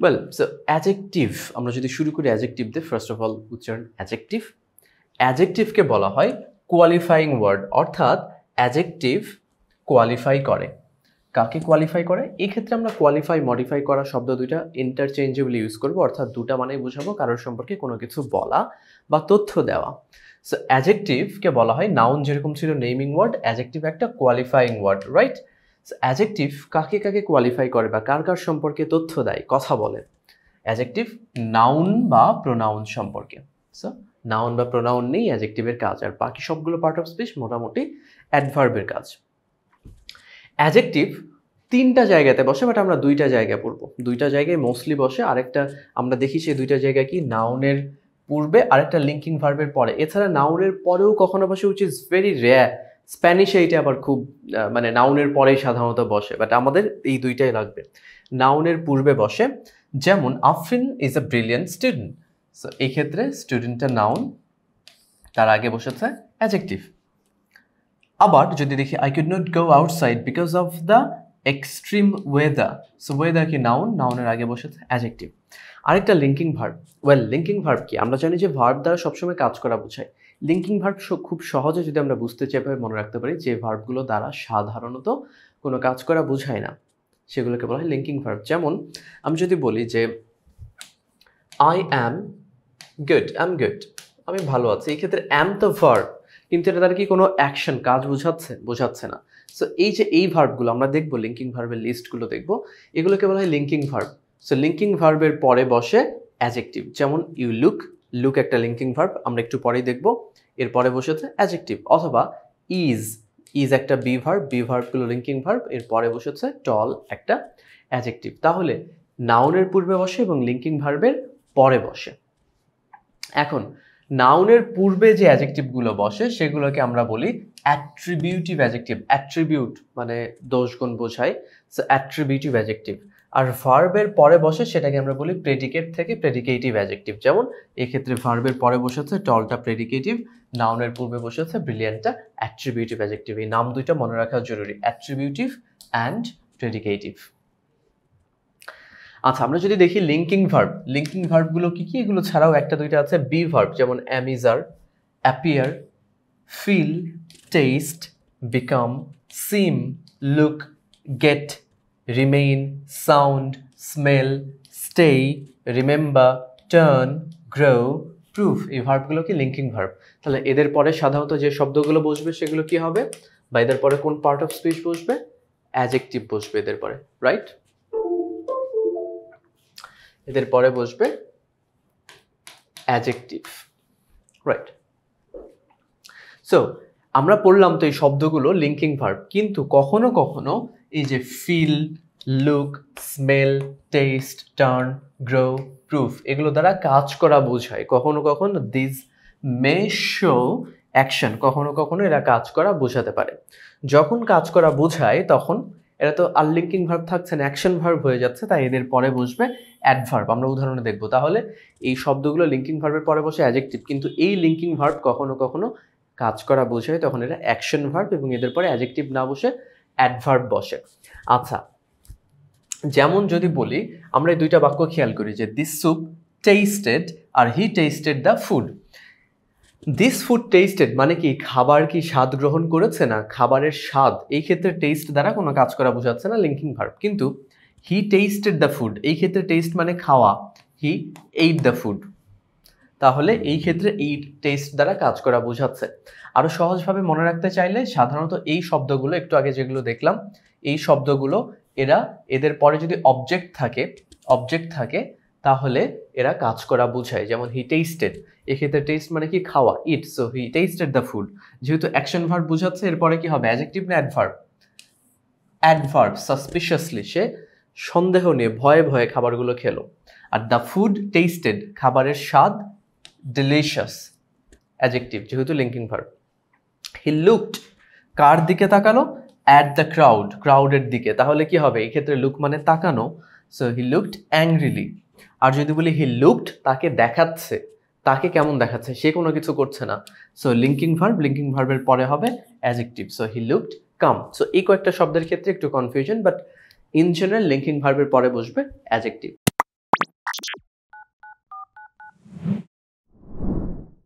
Well so adjective, আমরা যদি শুরু করি অ্যাডজেক্টিভ দিয়ে, ফার্স্ট অফ অল উচ্চারণ অ্যাডজেক্টিভ। অ্যাডজেক্টিভকে বলা হয় কোয়ালিফাইং ওয়ার্ড, অর্থাৎ অ্যাডজেক্টিভ কোয়ালিফাই করে। কাকে কোয়ালিফাই করে? এই ক্ষেত্রে আমরা কোয়ালিফাই মডিফাই করা শব্দ দুইটা ইন্টারচেঞ্জেবলি ইউজ করব, অর্থাৎ দুটা মানেই বোঝাবো কারোর সম্পর্কে কোনো কিছু বলা বা তথ্য দেওয়া। সো অ্যাডজেক্টিভকে বলা হয় নাউন যেরকম ছিল নেমিং ওয়ার্ড, অ্যাডজেক্টিভ একটা qualifying word, right? So adjective কাকে কাকে কোয়ালিফাই করে বা কার কার সম্পর্কে তথ্য দেয়, কথা বলে? অ্যাডজেক্টিভ নাউন বা প্রোনাউন সম্পর্কে। সো নাউন বা প্রোনাউন নেই অ্যাডজেক্টিভের কাজ, আর বাকি সবগুলো পার্ট অফ স্পিচ মোটামুটি অ্যাডভার্বের কাজ। অ্যাডজেক্টিভ তিনটা জায়গাতে বসে, বাট আমরা দুইটা জায়গায় পড়বো, দুইটা জায়গায় মোস্টলি বসে। আরেকটা আমরা দেখি সেই দুইটা জায়গায় কি, নাউনের পূর্বে আরেকটা লিঙ্কিং ভার্বের পরে। এছাড়া নাউনের পরেও কখনো বসে, উইচ ইজ ভেরি রেয়ার। স্প্যানিশে এইটা আবার খুব মানে নাউনের পরেই সাধারণত বসে, বাট আমাদের এই দুইটাই লাগবে। নাউনের পূর্বে বসে, যেমন Afrin is a brilliant student. So এই ক্ষেত্রে স্টুডেন্টটা নাউন, তার আগে বসেছে অ্যাডজেক্টিভ। আবার যদি দেখি I could not go outside because of the extreme weather. So weather কি নাউন, নাউনের আগে বসেছে অ্যাডজেক্টিভ। আরেকটা linking verb. Well linking verb কি? আমরা জানি যে ভার্ব দ্বারা সবসময় কাজ করা বোঝায়। লিঙ্কিং ভার্ব খুব সহজে যদি আমরা বুঝতে চাই মনে রাখতে পারি, যে ভার্বগুলো দ্বারা সাধারণত কোনো কাজ করা বোঝায় না, সেগুলোকে বলা হয় লিঙ্কিং ভার্ব। যেমন আমি যদি বলি যে আই অ্যাম গুড, আমি ভালো আছি, এই ক্ষেত্রে অ্যাম তো ভার্ব, কিন্তু এটা দ্বারা কি কোনো অ্যাকশন, কাজ বোঝাচ্ছে না। সো এই যে এই ভার্বগুলো আমরা দেখবো, লিঙ্কিং ভার্বের লিস্টগুলো দেখবো, এগুলোকে বলা হয় লিঙ্কিং ভার্ব। সো লিঙ্কিং ভার্বের পরে বসে অ্যাডজেক্টিভ, যেমন ইউ লুক একটা লিঙ্কিং ভার্ব, আমরা একটু পরেই দেখবো। এরপরে বসেছে অ্যাডজেক্টিভ। অথবা ইজ একটা বি ভার্বগুলো লিঙ্কিং ভার্ব, এরপরে বসেছে টল একটা অ্যাডজেক্টিভ। তাহলে নাউনের পূর্বে বসে এবং লিঙ্কিং ভার্বের পরে বসে। এখন নাউনের পূর্বে যে অ্যাডজেক্টিভগুলো বসে সেগুলোকে আমরা বলি অ্যাট্রিবিউটিভ অ্যাডজেক্টিভ। অ্যাট্রিবিউট মানে দোষগুণ বোঝায়, সো অ্যাট্রিবিউটিভ অ্যাডজেক্টিভ। আর ভার্বের পরে বসে সেটাকে আমরা বলি প্রেডিকেট থেকে প্রেডিকেটিভ অ্যাডজেক্টিভ। যেমন এক্ষেত্রে ভার্বের পরে বসেছে টলটা প্রেডিকেটিভ, নাউনের পূর্বে বসেছে ব্রিলিয়ান্টটা অ্যাট্রিবিউটিভ অ্যাডজেক্টিভ। এই নাম দুইটা মনে রাখা জরুরি, অ্যাট্রিবিউটিভ অ্যান্ড প্রেডিকেটিভ। আচ্ছা, আমরা যদি দেখি লিঙ্কিং ভার্বগুলো কি কি, এগুলো ছাড়াও একটা দুইটা আছে বি ভার্ব, যেমন অ্যামিজার, appear, feel, taste, become, seem, look, get, remain, sound, smell, stay, remember, turn, grow, prove. এই ভার্বগুলো কি লিঙ্কিং ভার্ব। তাহলে এদের পরে সাধারণত যে শব্দগুলো বসবে সেগুলো কি হবে, বা এদের পরে কোন পার্ট অফ স্পিচ বসবে? অ্যাডজেক্টিভ বসবে এদের পরে, রাইট? এদের পরে বসবে অ্যাডজেক্টিভ, রাইট? সো আমরা পড়লাম তো এই শব্দগুলো লিঙ্কিং ভার্ব, কিন্তু কখনো কখনো এই যে feel, look, smell, taste, turn, grow, proof, এগুলো দ্বারা কাজ করা বোঝায়। কখনো কখনো দিস মে শো অ্যাকশন, কখনো কখনো এরা কাজ করা বোঝাতে পারে। যখন কাজ করা বোঝায় তখন এরা তো আর লিঙ্কিং ভার্ব থাকছে না, অ্যাকশন ভার্ব হয়ে যাচ্ছে, তাই এদের পরে বসবে অ্যাডভার্ব। আমরা উদাহরণে দেখবো। তাহলে এই শব্দগুলো লিঙ্কিং ভার্বের পরে বসে অ্যাডজেক্টিভ, কিন্তু এই লিঙ্কিং ভার্ব কখনো কখনো কাজ করা বোঝায়, তখন এরা অ্যাকশন ভার্ব, এবং এদের পরে অ্যাডজেক্টিভ না বসে অ্যাডভার্ব বসে। আচ্ছা, যেমন যদি বলি আমরা এই দুইটা বাক্য খেয়াল করি যে দিস স্যুপ টেস্টেড আর he tasted the food. This food tasted মানে কি, খাবার কি স্বাদ গ্রহণ করেছে না, খাবারের স্বাদ। এই ক্ষেত্রে টেস্ট দ্বারা কোনো কাজ করা বোঝাচ্ছে না, লিঙ্কিং ভার্ব। কিন্তু হি টেস্টেড দ্য ফুড, এই ক্ষেত্রে টেস্ট মানে খাওয়া, হি এইট দ্য ফুড, তাহলে এই ক্ষেত্রে এই টেস্ট দ্বারা কাজ করা বোঝাচ্ছে। আরো সহজভাবে মনে রাখতে চাইলে সাধারণত এই শব্দগুলো একটু আগে যেগুলো দেখলাম, এই শব্দগুলো এদের পরে যদি অবজেক্ট থাকে তাহলে এরা কাজ করা বোঝায়। যেমন হি টেস্টেড, এক্ষেত্রে টেস্ট মানে কি, খাওয়া, eat, so he tasted the food. যেহেতু অ্যাকশন ভার্ব বোঝাচ্ছে, এরপরে কি হবে, অ্যাডজেক্টিভ না অ্যাডভার্ব? অ্যাডভার্ব। সাসপিশিয়াসলি, সে সন্দেহ নিয়ে ভয়ে ভয়ে খাবারগুলো খেলো। আর দ্য ফুড টেস্টেড, খাবারের স্বাদ ডিলিশিয়াস, অ্যাডজেক্টিভ যেহেতু লিঙ্কিং ভার্ব। হি লুকড, কার দিকে তাকালো, অ্যাট দ্য ক্রাউড, ক্রাউডের দিকে, তাহলে কি হবে, এই ক্ষেত্রে লুক মানে তাকানো, সো হি লুকড অ্যাংরিলি। আর যদি বলি হি লুকড, তাকে দেখাচ্ছে, তাকে কেমন দেখাচ্ছে, সে কোনো কিছু করছে না, সো লিঙ্কিং ভার্বের পরে হবে adjective, so he looked calm. So এই কয়েকটা শব্দের ক্ষেত্রে একটু confusion, but in general linking ভার্বের পরে বসবে অ্যাডজেক্টিভ।